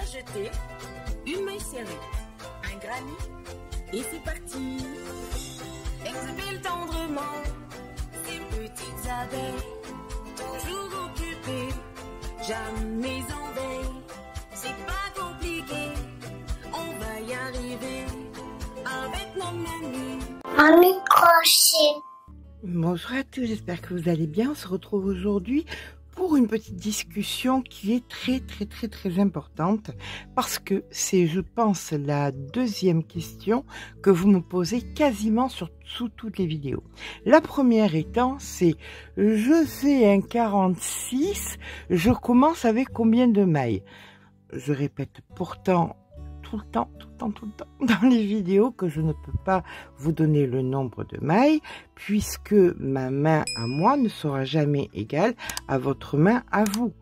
jeter, une maille serrée, un granit, et c'est parti. Exhibile tendrement ces petites abeilles, toujours occupées, jamais en veille. C'est pas compliqué, on va y arriver avec mon ami. Ami crochet. Bonjour à tous, j'espère que vous allez bien. On se retrouve aujourd'hui pour une petite discussion qui est très importante parce que c'est, je pense, la deuxième question que vous me posez quasiment sous toutes les vidéos. La première étant, c'est je fais un 46, je commence avec combien de mailles? Je répète pourtant tout le temps dans les vidéos que je ne peux pas vous donner le nombre de mailles puisque ma main à moi ne sera jamais égale à votre main à vous.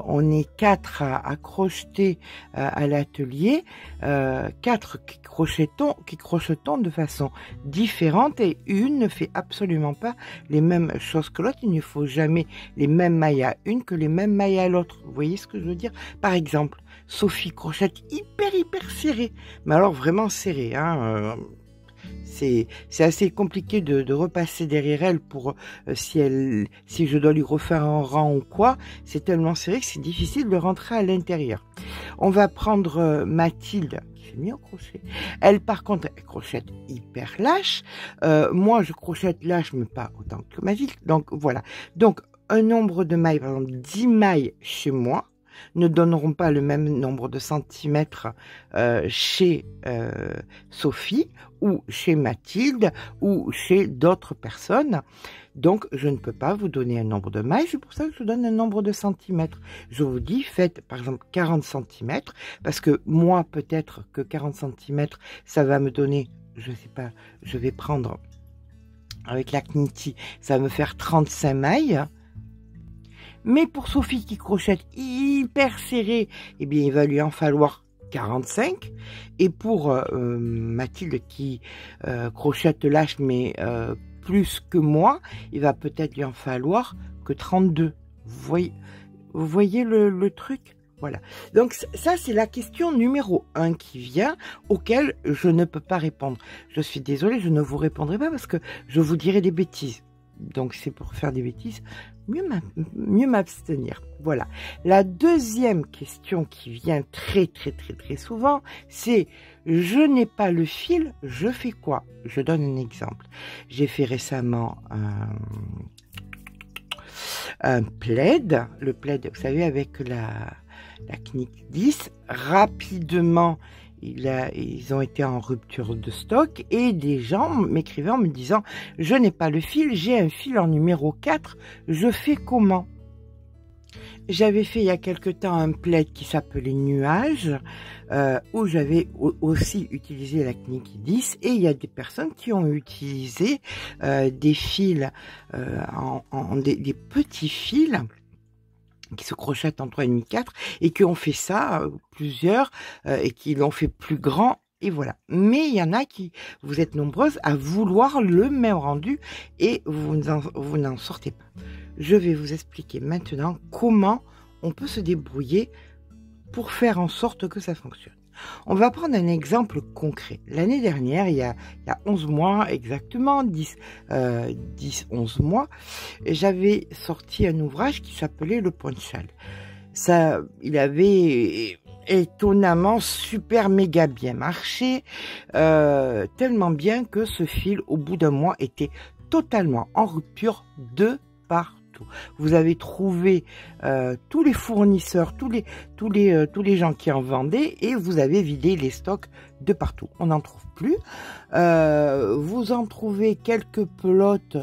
On est 4 à crocheter à l'atelier, 4 qui crochetons de façon différente et une ne fait absolument pas les mêmes choses que l'autre. Il ne faut jamais les mêmes mailles à une que les mêmes mailles à l'autre. Vous voyez ce que je veux dire? Par exemple, Sophie crochette hyper serré, mais alors vraiment serré, hein. C'est assez compliqué de repasser derrière elle pour si je dois lui refaire un rang ou quoi. C'est tellement serré que c'est difficile de rentrer à l'intérieur. On va prendre Mathilde qui fait mieux au crochet. Elle par contre elle crochette hyper lâche. Moi je crochette lâche mais pas autant que Mathilde. Donc voilà. Donc un nombre de mailles, par exemple 10 mailles chez moi ne donneront pas le même nombre de centimètres chez Sophie ou chez Mathilde ou chez d'autres personnes. Donc, je ne peux pas vous donner un nombre de mailles, c'est pour ça que je donne un nombre de centimètres. Je vous dis, faites par exemple 40 centimètres, parce que moi, peut-être que 40 centimètres, ça va me donner, je sais pas, je vais prendre avec la Knitty, ça va me faire 35 mailles. Mais pour Sophie qui crochette hyper serré, eh bien, il va lui en falloir 45. Et pour Mathilde qui crochette lâche, mais plus que moi, il va peut-être lui en falloir que 32. Vous voyez le truc? Voilà. Donc ça, c'est la question numéro 1 qui vient, auquel je ne peux pas répondre. Je suis désolée, je ne vous répondrai pas parce que je vous dirai des bêtises. Donc c'est pour faire des bêtises, mieux m'abstenir. Voilà. La deuxième question qui vient très souvent, c'est je n'ai pas le fil, je fais quoi? Je donne un exemple. J'ai fait récemment un plaid, le plaid, vous savez, avec la Knitty 10, rapidement. Ils ont été en rupture de stock et des gens m'écrivaient en me disant « Je n'ai pas le fil, j'ai un fil en numéro 4, je fais comment ?» J'avais fait il y a quelque temps un plaid qui s'appelait Nuage, où j'avais aussi utilisé la Knitty 10 et il y a des personnes qui ont utilisé des fils, des petits fils qui se crochettent en 3,5-4 et qui ont fait ça, plusieurs, et qui l'ont fait plus grand, et voilà. Mais il y en a qui, vous êtes nombreuses à vouloir le même rendu et vous n'en sortez pas. Je vais vous expliquer maintenant comment on peut se débrouiller pour faire en sorte que ça fonctionne. On va prendre un exemple concret. L'année dernière, il y a 11 mois exactement, 10-11 mois, j'avais sorti un ouvrage qui s'appelait Le Ponchal. Ça, il avait étonnamment super méga bien marché, tellement bien que ce fil, au bout d'un mois, était totalement en rupture de partout. Vous avez trouvé tous les fournisseurs, tous les gens qui en vendaient et vous avez vidé les stocks de partout. On n'en trouve plus. Vous en trouvez quelques pelotes,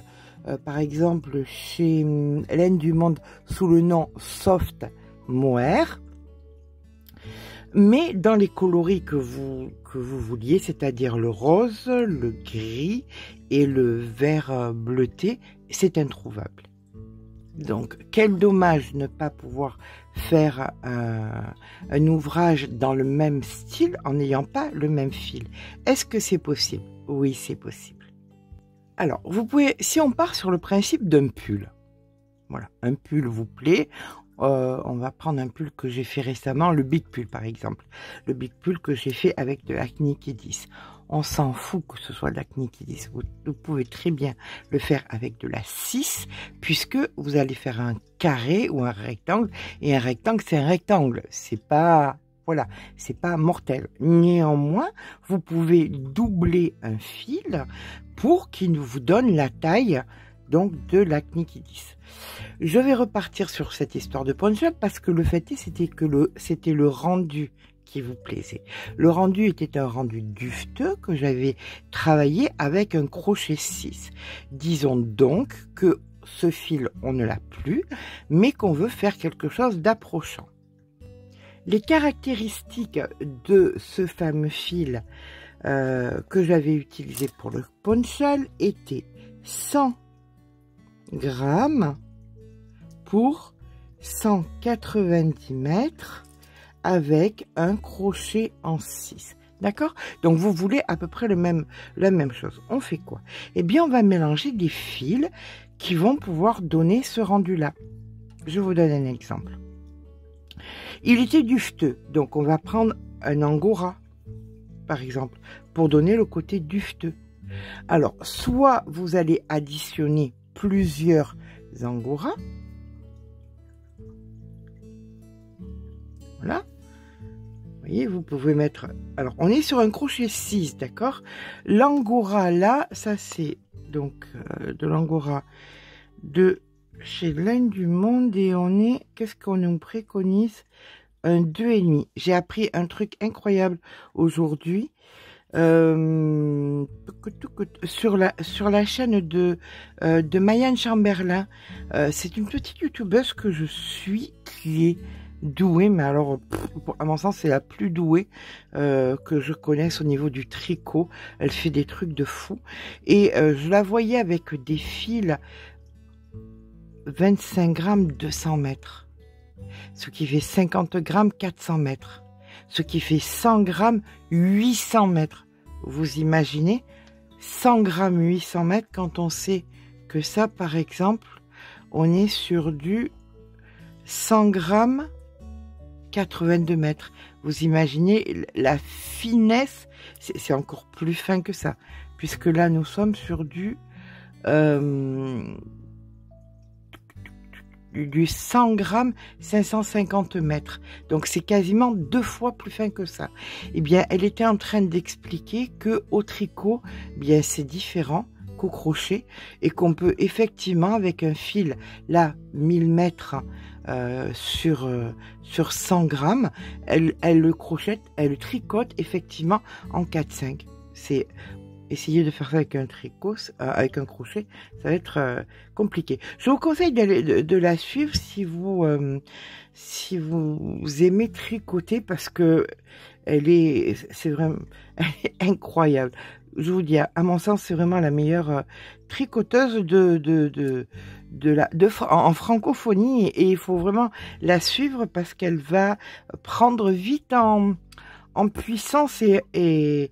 par exemple chez Laine du Monde sous le nom Soft Mohair. Mais dans les coloris que vous vouliez, c'est-à-dire le rose, le gris et le vert bleuté, c'est introuvable. Donc, quel dommage ne pas pouvoir faire un ouvrage dans le même style en n'ayant pas le même fil. Est-ce que c'est possible? Oui, c'est possible. Alors, vous pouvez, si on part sur le principe d'un pull, voilà, un pull vous plaît, On va prendre un pull que j'ai fait récemment, le Big Pull par exemple. Le Big Pull que j'ai fait avec de l'acné Kidis. On s'en fout que ce soit de l'acné Kidis. Vous pouvez très bien le faire avec de la 6, puisque vous allez faire un carré ou un rectangle. Et un rectangle, c'est un rectangle. C'est pas... Voilà, c'est pas mortel. Néanmoins, vous pouvez doubler un fil pour qu'il vous donne la taille donc de l'acné Kidis. Je vais repartir sur cette histoire de poncho parce que le fait est, c'était le rendu qui vous plaisait. Le rendu était un rendu dufteux que j'avais travaillé avec un crochet 6. Disons donc que ce fil, on ne l'a plus, mais qu'on veut faire quelque chose d'approchant. Les caractéristiques de ce fameux fil que j'avais utilisé pour le ponchal étaient 100 grammes pour 190 mètres avec un crochet en 6. D'accord? Donc vous voulez à peu près la même chose. On fait quoi? Eh bien, on va mélanger des fils qui vont pouvoir donner ce rendu-là. Je vous donne un exemple. Il était dufteux, donc on va prendre un angora, par exemple, pour donner le côté dufteux. Alors, soit vous allez additionner plusieurs angoras. Voilà. Vous voyez, vous pouvez mettre... Alors, on est sur un crochet 6, d'accord? L'angora, là, ça c'est donc de l'angora de chez Laine du Monde et on est... Qu'est-ce qu'on nous préconise? Un 2,5. J'ai appris un truc incroyable aujourd'hui. Sur la chaîne de Mayan Chamberlain. C'est une petite youtubeuse que je suis qui est douée, mais alors à mon sens c'est la plus douée que je connaisse au niveau du tricot. Elle fait des trucs de fou et je la voyais avec des fils 25 grammes 200 mètres, ce qui fait 50 grammes 400 mètres, ce qui fait 100 grammes 800 mètres. Vous imaginez 100 grammes 800 mètres quand on sait que ça, par exemple, on est sur du 100 grammes 82 mètres. Vous imaginez la finesse, c'est encore plus fin que ça, puisque là, nous sommes sur du 100 grammes 550 mètres. Donc c'est quasiment 2 fois plus fin que ça. Eh bien, elle était en train d'expliquer que au tricot, eh bien c'est différent qu'au crochet et qu'on peut effectivement avec un fil là 1000 mètres sur 100 grammes, elle le crochette, elle le tricote effectivement en 4-5. C'est essayer de faire ça avec un tricot, avec un crochet, ça va être compliqué. Je vous conseille de la suivre si vous aimez tricoter parce que c'est vraiment incroyable. Je vous dis, à mon sens, c'est vraiment la meilleure tricoteuse en francophonie et il faut vraiment la suivre parce qu'elle va prendre vite en puissance et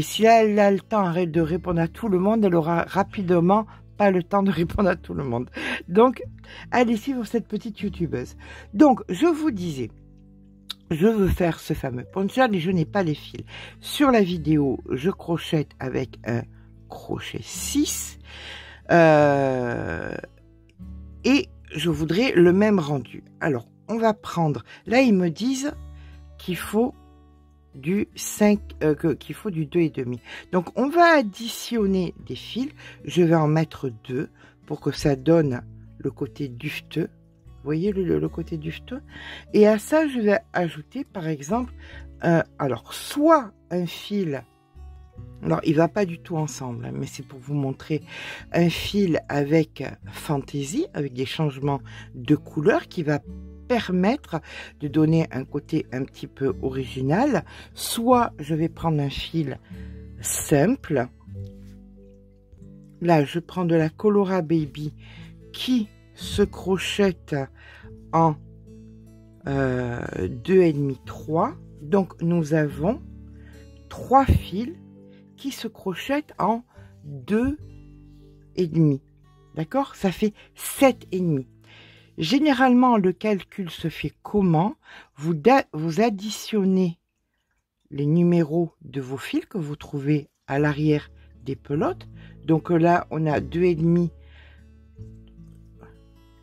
si elle a le temps de répondre à tout le monde, elle aura rapidement pas le temps de répondre à tout le monde. Donc, allez suivre cette petite youtubeuse. Donc, je vous disais, je veux faire ce fameux ponchal et je n'ai pas les fils. Sur la vidéo, je crochette avec un crochet 6 et je voudrais le même rendu. Alors, on va prendre, là ils me disent qu'il faut du 5, qu'il faut du 2,5. Donc on va additionner des fils, je vais en mettre 2 pour que ça donne le côté dufteux. Vous voyez le côté dufteux, et à ça je vais ajouter par exemple alors soit un fil, alors il va pas du tout ensemble, hein, mais c'est pour vous montrer un fil avec fantaisie, avec des changements de couleur qui va permettre de donner un côté un petit peu original. Soit je vais prendre un fil simple, là je prends de la Colora Baby qui se crochette en 2,5 3, donc nous avons 3 fils qui se crochettent en 2,5, d'accord, ça fait 7,5. Généralement, le calcul se fait comment? Vous additionnez les numéros de vos fils que vous trouvez à l'arrière des pelotes. Donc là, on a 2,5,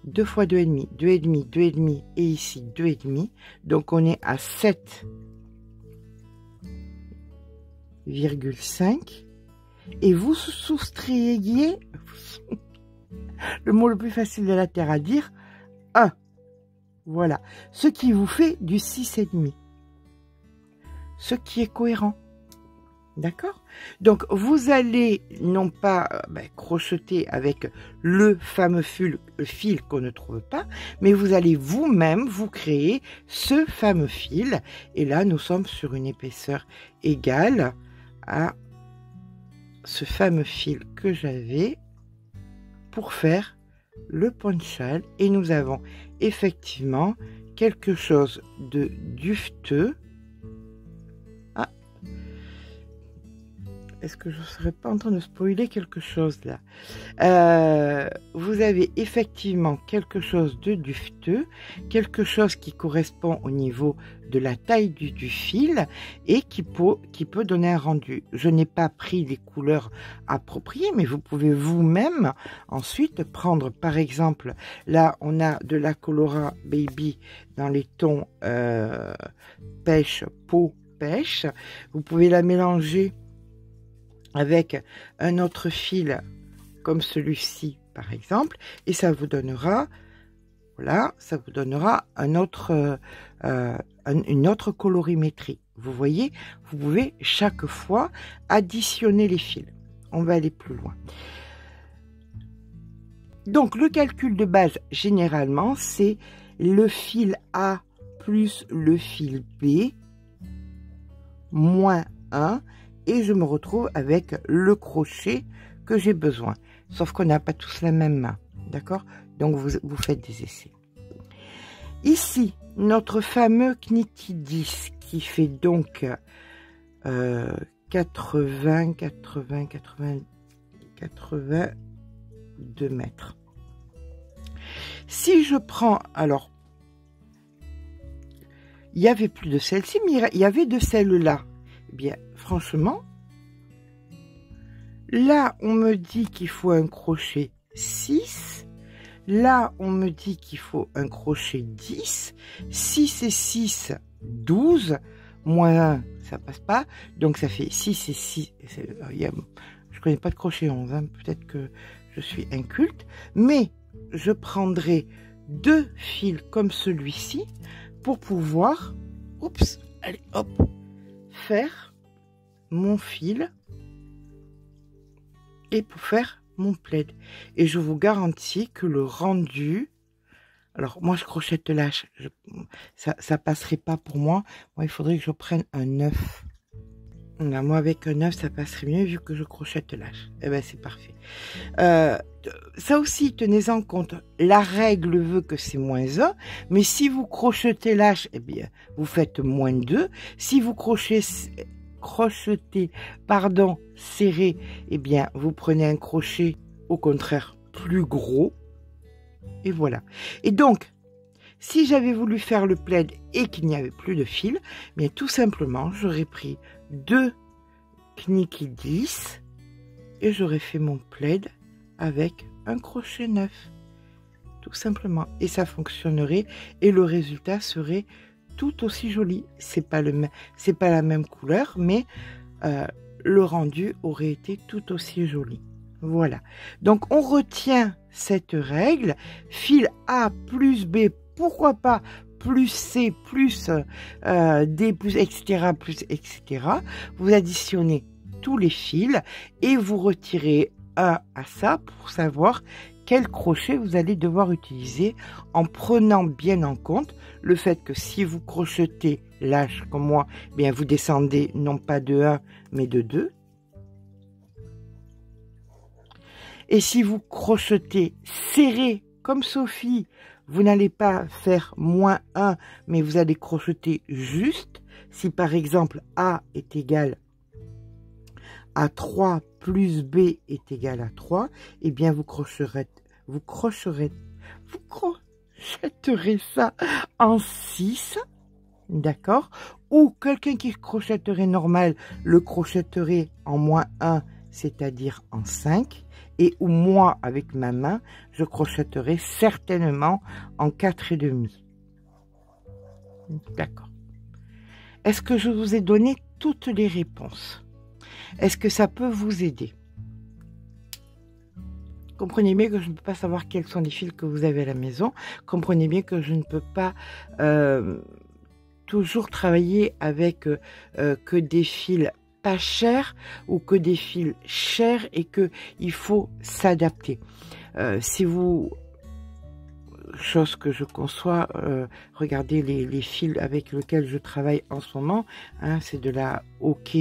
2 fois 2,5, 2,5, 2,5 et ici 2,5. Donc on est à 7,5 et vous soustrayez le mot le plus facile de la terre à dire, 1. Voilà, ce qui vous fait du 6,5. Ce qui est cohérent. D'accord? Donc, vous allez non pas crocheter avec le fameux fil qu'on ne trouve pas, mais vous allez vous-même vous créer ce fameux fil. Et là, nous sommes sur une épaisseur égale à ce fameux fil que j'avais pour faire le ponchal. Et nous avons effectivement quelque chose de duveteux. Est-ce que je ne serais pas en train de spoiler quelque chose là? Vous avez effectivement quelque chose de duveteux, quelque chose qui correspond au niveau de la taille du fil et qui peut donner un rendu. Je n'ai pas pris les couleurs appropriées, mais vous pouvez vous-même ensuite prendre, par exemple, là on a de la Colora Baby dans les tons pêche, peau, pêche. Vous pouvez la mélanger avec un autre fil comme celui-ci par exemple, et ça vous donnera, voilà, ça vous donnera un autre, une autre colorimétrie. Vous voyez, vous pouvez chaque fois additionner les fils. On va aller plus loin. Donc le calcul de base généralement c'est le fil A plus le fil B moins 1. Et je me retrouve avec le crochet que j'ai besoin. Sauf qu'on n'a pas tous la même main. D'accord? Donc, vous faites des essais. Ici, notre fameux Knitty 10 qui fait donc 82 mètres. Si je prends... Alors, il n'y avait plus de celle-ci, mais il y avait de celle-là. Eh bien, franchement, là, on me dit qu'il faut un crochet 6. Là, on me dit qu'il faut un crochet 10. 6 et 6, 12. Moins 1, ça passe pas. Donc, ça fait 6 et 6. Je connais pas de crochet 11. Hein, peut-être que je suis inculte. Mais, je prendrai 2 fils comme celui-ci pour pouvoir... Oups, allez, hop, faire mon fil et pour faire mon plaid. Et je vous garantis que le rendu, alors moi je crochette lâche, ça passerait pas pour moi. Moi il faudrait que je prenne un 9. Là, moi avec un 9 ça passerait mieux vu que je crochette lâche. Et ben c'est parfait. Ça aussi tenez-en compte, la règle veut que c'est moins 1, mais si vous crochetez lâche, eh bien vous faites moins 2. Si vous crochetez serré, eh bien vous prenez un crochet au contraire plus gros. Et voilà. Et donc, si j'avais voulu faire le plaid et qu'il n'y avait plus de fil, eh bien tout simplement, j'aurais pris 2 Knitty 10 et j'aurais fait mon plaid avec un crochet 9. Tout simplement. Et ça fonctionnerait et le résultat serait tout aussi joli. C'est pas la même couleur, mais le rendu aurait été tout aussi joli. Voilà. Donc on retient cette règle. Fil A plus B, pourquoi pas plus C plus D plus etc. plus etc. Vous additionnez tous les fils et vous retirez un à ça pour savoir quel crochet vous allez devoir utiliser en prenant bien en compte le fait que si vous crochetez lâche comme moi, eh bien vous descendez non pas de 1 mais de 2. Et si vous crochetez serré comme Sophie, vous n'allez pas faire moins 1 mais vous allez crocheter juste. Si par exemple A est égal à 3 plus B est égal à 3, eh bien vous crocherez crochetterait ça en 6, d'accord? Ou quelqu'un qui crochetterait normal le crochetterait en -1, c'est-à-dire en 5. Et ou moi, avec ma main, je crochetterai certainement en 4,5. D'accord. Est-ce que je vous ai donné toutes les réponses? Est-ce que ça peut vous aider? Comprenez bien que je ne peux pas savoir quels sont les fils que vous avez à la maison. Comprenez bien que je ne peux pas toujours travailler avec que des fils pas chers ou que des fils chers et que il faut s'adapter. Si vous... Chose que je conçois, regardez les fils avec lesquels je travaille en ce moment, hein, c'est de la OK,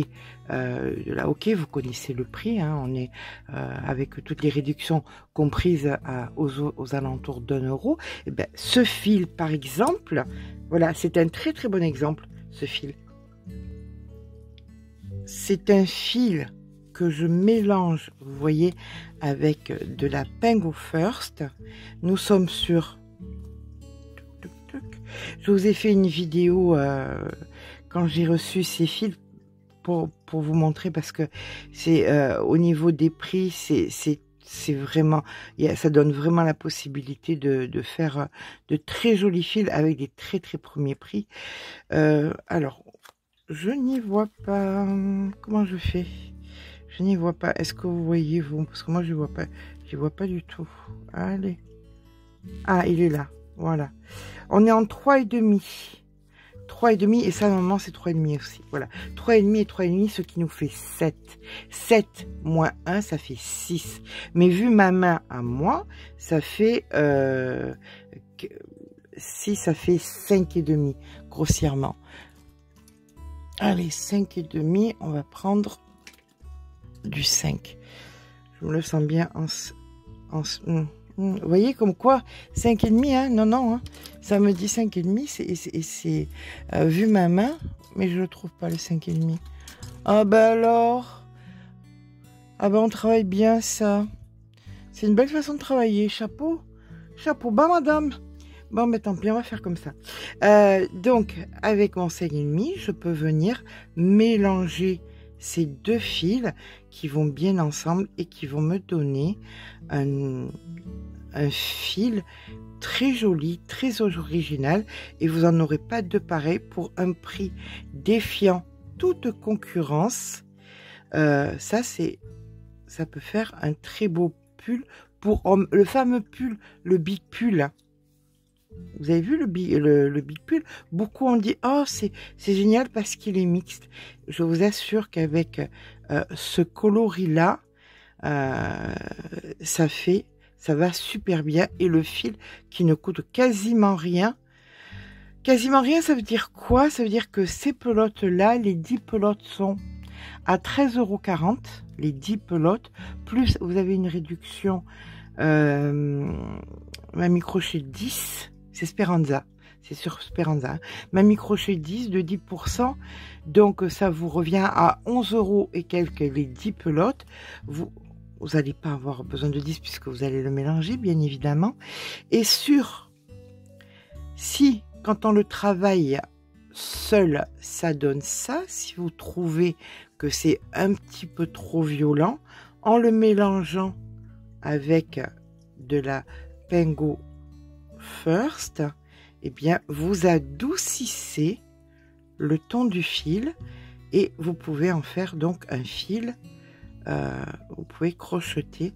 vous connaissez le prix, hein, on est avec toutes les réductions comprises aux alentours d'1 €. Et ben, ce fil par exemple, voilà, c'est un très très bon exemple, ce fil. C'est un fil que je mélange, vous voyez, avec de la Pengo First. Nous sommes sur... Je vous ai fait une vidéo quand j'ai reçu ces fils pour vous montrer, parce que c'est au niveau des prix, c'est vraiment, ça donne vraiment la possibilité de faire de très jolis fils avec des très très premiers prix. Alors, je n'y vois pas. Comment je fais? Je n'y vois pas. Est-ce que vous voyez, vous? Parce que moi, je vois pas. Je vois pas du tout. Allez. Ah, il est là. Voilà. On est en 3,5. 3,5. Et ça, normalement, c'est 3,5 aussi. Voilà. 3,5 et 3,5, ce qui nous fait 7. 7 moins 1, ça fait 6. Mais vu ma main à moi, ça fait... 6, ça fait 5,5, grossièrement. Allez, 5,5. On va prendre... du 5. Je me le sens bien vous voyez comme quoi 5,5, hein, non, hein, ça me dit 5,5, c'est vu ma main, mais je ne trouve pas le 5,5. Ah ben alors, ah ben on travaille bien ça. C'est une belle façon de travailler, chapeau, chapeau, bas madame. Bon, mais tant pis, on va faire comme ça. Donc, avec mon 5,5, je peux venir mélanger ces deux fils qui vont bien ensemble et qui vont me donner un fil très joli, très original, et vous n'en aurez pas de pareil pour un prix défiant toute concurrence. Ça peut faire un très beau pull pour homme, le fameux pull, le big pull. Vous avez vu le big pull? Beaucoup ont dit, oh, c'est génial parce qu'il est mixte. Je vous assure qu'avec ce coloris-là, ça va super bien. Et le fil qui ne coûte quasiment rien. Quasiment rien, ça veut dire quoi? Ça veut dire que ces pelotes-là, les 10 pelotes sont à 13,40 €. Les 10 pelotes. Plus vous avez une réduction Mamie Crochet 10. C'est Speranza, c'est sur Speranza. Mamie Crochet 10 de 10%. Donc ça vous revient à 11 € et quelques les 10 pelotes. Vous n'allez pas avoir besoin de 10 puisque vous allez le mélanger, bien évidemment. Et si quand on le travaille seul, ça donne ça, si vous trouvez que c'est un petit peu trop violent, en le mélangeant avec de la Pengo First, eh bien, vous adoucissez le ton du fil et vous pouvez en faire donc un fil. Vous pouvez crocheter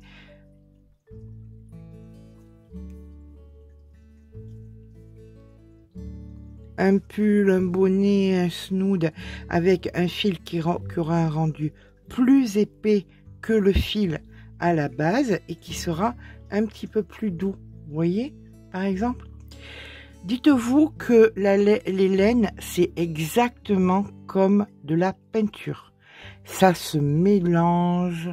un pull, un bonnet, un snood avec un fil qui aura un rendu plus épais que le fil à la base et qui sera un petit peu plus doux. Vous voyez, par exemple, dites-vous que les laines, c'est exactement comme de la peinture. Ça se mélange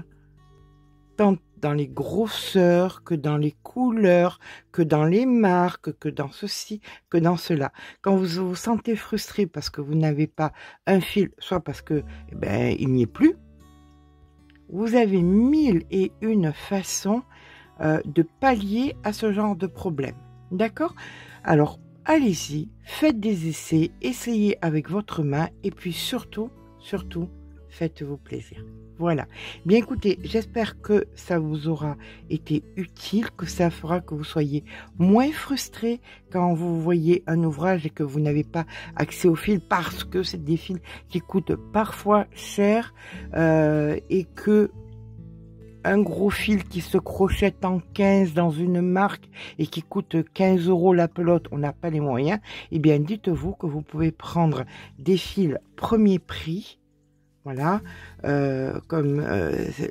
tant dans les grosseurs, que dans les couleurs, que dans les marques, que dans ceci, que dans cela. Quand vous vous sentez frustré parce que vous n'avez pas un fil, soit parce que il n'y est plus, vous avez 1001 façons de pallier à ce genre de problème. D'accord? Alors, allez-y, faites des essais, essayez avec votre main et puis surtout, faites-vous plaisir. Voilà. Bien écoutez, j'espère que ça vous aura été utile, que ça fera que vous soyez moins frustré quand vous voyez un ouvrage et que vous n'avez pas accès aux fils parce que c'est des fils qui coûtent parfois cher et que un gros fil qui se crochette en 15 dans une marque et qui coûte 15 € la pelote, on n'a pas les moyens, eh bien dites-vous que vous pouvez prendre des fils premier prix, voilà, comme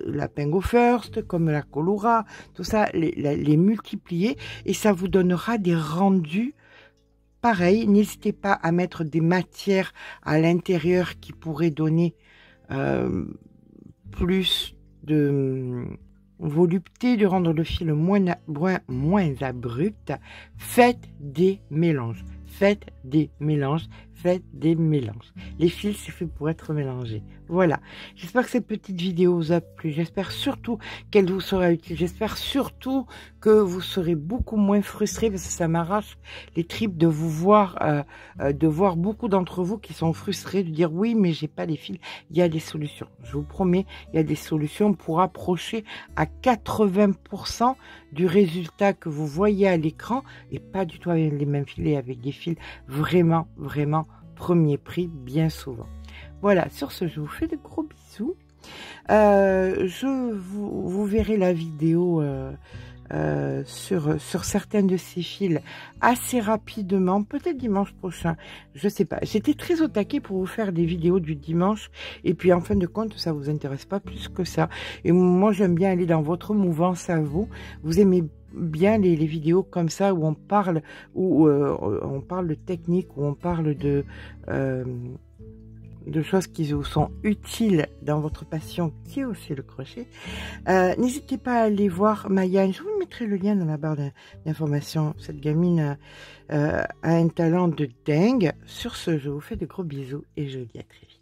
la Pengo First, comme la Colora, tout ça, les multiplier et ça vous donnera des rendus pareils. N'hésitez pas à mettre des matières à l'intérieur qui pourraient donner plus de volupté, de rendre le fil moins abrupt. Faites des mélanges. Faites des mélanges. Faites des mélanges. Les fils, c'est fait pour être mélangés. Voilà. J'espère que cette petite vidéo vous a plu. J'espère surtout qu'elle vous sera utile. J'espère surtout que vous serez beaucoup moins frustrés parce que ça m'arrache les tripes de vous voir, de voir beaucoup d'entre vous qui sont frustrés de dire oui, mais j'ai pas les fils. Il y a des solutions. Je vous promets, il y a des solutions pour approcher à 80% du résultat que vous voyez à l'écran et pas du tout avec les mêmes filets, avec des fils vraiment premier prix bien souvent. Voilà, sur ce, je vous fais de gros bisous. Vous verrez la vidéo sur certains de ces fils assez rapidement, peut-être dimanche prochain, je sais pas. J'étais très au taquet pour vous faire des vidéos du dimanche et puis en fin de compte ça vous intéresse pas plus que ça. Et moi j'aime bien aller dans votre mouvance à vous. Vous aimez bien les vidéos comme ça où on parle on parle de technique, où on parle de choses qui vous sont utiles dans votre passion qui est aussi le crochet. N'hésitez pas à aller voir Mayan, je vous mettrai le lien dans la barre d'information. Cette gamine a un talent de dingue. Sur ce, je vous fais de gros bisous et je vous dis à très vite.